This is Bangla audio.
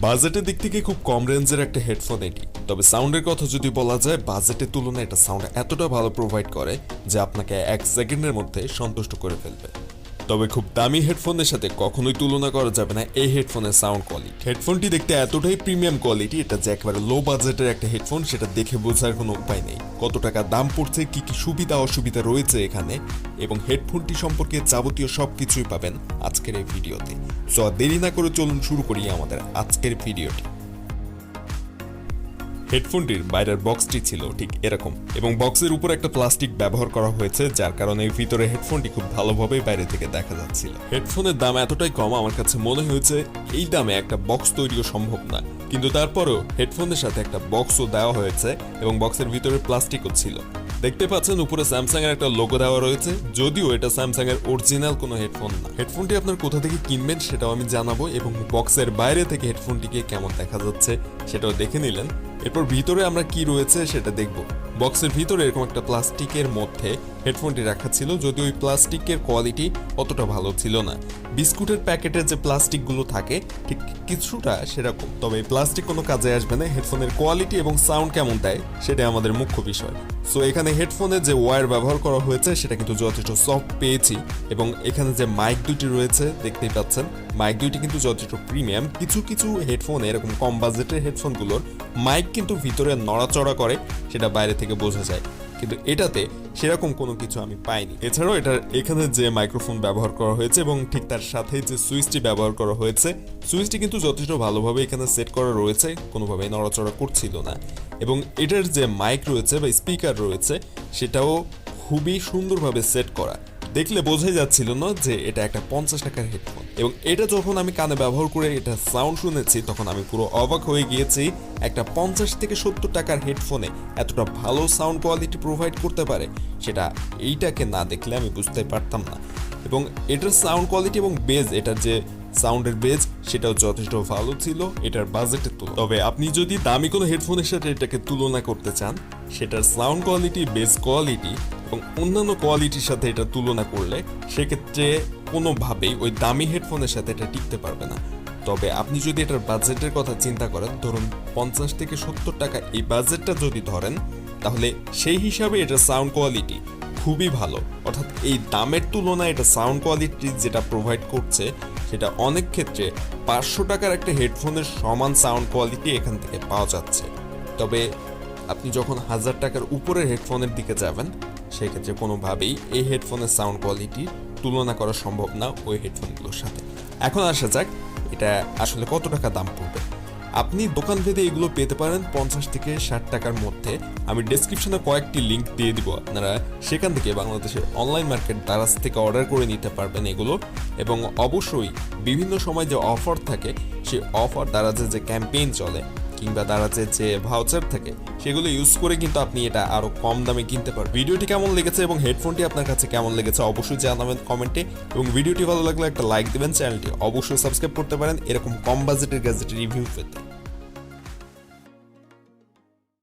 বাজেটের দিক থেকে খুব কম রেঞ্জের একটা হেডফোন এটি। তবে সাউন্ডের কথা যদি বলা যায়, বাজেটের তুলনায় এটা সাউন্ড এতটা ভালো প্রোভাইড করে যে আপনাকে 1 সেকেন্ডের মধ্যে সন্তুষ্ট করে ফেলবে। তবে খুব দামি হেডফোনের সাথে কখনোই তুলনা করা যাবে না এই হেডফোনের সাউন্ড কোয়ালিটি। হেডফোনটি দেখতে এতটাই প্রিমিয়াম কোয়ালিটি, এটা যে একেবারে লো বাজেটের একটা হেডফোন সেটা দেখে বোঝার কোনো উপায় নেই। কত টাকা দাম পড়ছে, কি কি সুবিধা অসুবিধা রয়েছে এখানে, এবং হেডফোনটি সম্পর্কে যাবতীয় সবকিছুই পাবেন আজকের এই ভিডিওতে। সো দেরি না করে চলুন শুরু করি আমাদের আজকের ভিডিওটি। হেডফোনটির বাইরের বক্সটি ছিল ঠিক এরকম, এবং বক্সের উপর একটা প্লাস্টিক ব্যবহার করা হয়েছে, যার কারণে ভিতরে হেডফোনটি খুব ভালোভাবে বাইরে থেকে দেখা যাচ্ছিল। হেডফোনের দাম এতটাই কম, আমার কাছে মনে হয়েছে এই দামে একটা বক্স তৈরিও সম্ভব না, কিন্তু তারপরেও হেডফোনের সাথে একটা বক্সও দেওয়া হয়েছে এবং বক্সের ভিতরে প্লাস্টিকও ছিল। দেখতে পাচ্ছেন উপরে স্যামসাং এর একটা লোগো দেওয়া রয়েছে, যদিও এটা স্যামসাং এর অরিজিনাল কোনো হেডফোন না। হেডফোনটি আপনার কোথা থেকে কিনবেন সেটাও আমি জানাবো, এবং বক্সের বাইরে থেকে হেডফোনটিকে কেমন দেখা যাচ্ছে সেটাও দেখে নিলেন। এরপর ভিতরে আমরা কি রয়েছে সেটা দেখব। বক্সের ভিতরে এরকম একটা প্লাস্টিকের মধ্যে হেডফোনটি রাখা ছিল, যদিও ওই প্লাস্টিকের কোয়ালিটি অতটা ভালো ছিল না। বিস্কুটের প্যাকেটের যে প্লাস্টিকগুলো থাকে ঠিক কিছুটা সেরকম, তবে এই প্লাস্টিক কোনো কাজে আসবে না। হেডফোনের কোয়ালিটি এবং সাউন্ড কেমন দেয় সেটা আমাদের মুখ্য বিষয়। সো এখানে হেডফোনের যে ওয়্যার ব্যবহার করা হয়েছে সেটা কিন্তু যথেষ্ট সফট পেয়েছি, এবং এখানে যে মাইক দুটি রয়েছে দেখতেই পাচ্ছেন, মাইক দুইটি কিন্তু যথেষ্ট প্রিমিয়াম। কিছু কিছু হেডফোন এরকম কম বাজেটের হেডফোনগুলোর মাইক কিন্তু ভিতরে নড়াচড়া করে, সেটা বাইরে থেকে বোঝা যায়, কিন্তু এটাতে সেরকম কোনো কিছু আমি পাইনি। এছাড়াও এটার এখানে যে মাইক্রোফোন ব্যবহার করা হয়েছে এবং ঠিক তার সাথে যে সুইচটি ব্যবহার করা হয়েছে, সুইচটি কিন্তু যথেষ্ট ভালোভাবে এখানে সেট করা রয়েছে, কোনোভাবে নড়াচড়া করছিল না। এবং এটার যে মাইক রয়েছে বা স্পিকার রয়েছে সেটাও খুবই সুন্দরভাবে সেট করা, দেখলে বোঝাই যাচ্ছিল না যে এটা একটা 50 টাকার হেডফোন। এবং এটা যখন আমি কানে ব্যবহার করে এটা সাউন্ড শুনেছি তখন আমি পুরো অবাক হয়ে গিয়েছি, একটা 50 থেকে 70 টাকার হেডফোনে এতটা ভালো সাউন্ড কোয়ালিটি প্রোভাইড করতে পারে, সেটা এইটাকে না দেখলে আমি বুঝতে পারতাম না। এবং এটার সাউন্ড কোয়ালিটি এবং বেজ, এটার যে সাউন্ডের বেজ সেটাও যথেষ্ট ভালো ছিল এটার বাজেটের তুলনায়। তবে আপনি যদি দামি কোনো হেডফোনের সাথে এটাকে তুলনা করতে চান, সেটার সাউন্ড কোয়ালিটি, বেজ কোয়ালিটি এবং অন্যান্য কোয়ালিটির সাথে এটা তুলনা করলে সেক্ষেত্রে কোনোভাবেই ওই দামি হেডফোনের সাথে এটা টিকতে পারবে না। তবে আপনি যদি এটার বাজেটের কথা চিন্তা করেন, ধরুন 50 থেকে 70 টাকা এই বাজেটটা যদি ধরেন, তাহলে সেই হিসাবে এটার সাউন্ড কোয়ালিটি খুবই ভালো। অর্থাৎ এই দামের তুলনায় এটা সাউন্ড কোয়ালিটি যেটা প্রোভাইড করছে সেটা অনেক ক্ষেত্রে 500 টাকার একটা হেডফোনের সমান সাউন্ড কোয়ালিটি এখান থেকে পাওয়া যাচ্ছে। তবে আপনি যখন 1000 টাকার উপরের হেডফোনের দিকে যাবেন, সেক্ষেত্রে কোনোভাবেই এই হেডফোনের সাউন্ড কোয়ালিটি তুলনা করা সম্ভব না ওই হেডফোনগুলোর সাথে। এখন আসা যাক এটা আসলে কত টাকা দাম পড়বে। আপনি দোকান ভেদে এগুলো পেতে পারেন 50 থেকে 60 টাকার মধ্যে। আমি ডেসক্রিপশনে কয়েকটি লিঙ্ক দিয়ে দিব, আপনারা সেখান থেকে বাংলাদেশের অনলাইন মার্কেট দারাজ থেকে অর্ডার করে নিতে পারবেন এগুলো। এবং অবশ্যই বিভিন্ন সময় যে অফার থাকে, সেই অফার দারাজে যে ক্যাম্পেইন চলে কিংবা দারাজের যে ভাউচার থাকে, সেগুলো ইউজ করে কিন্তু আপনি এটা আরো কম দামে কিনতে পারবেন। ভিডিওটি কেমন লেগেছে এবং হেডফোনটি আপনার কাছে কেমন লেগেছে অবশ্যই জানাবেন কমেন্টে, এবং ভিডিওটি ভালো লাগলে একটা লাইক দিবেন, চ্যানেলটি অবশ্যই সাবস্ক্রাইব করতে পারেন এরকম কম বাজেটের গ্যাজেটের রিভিউ পেতে।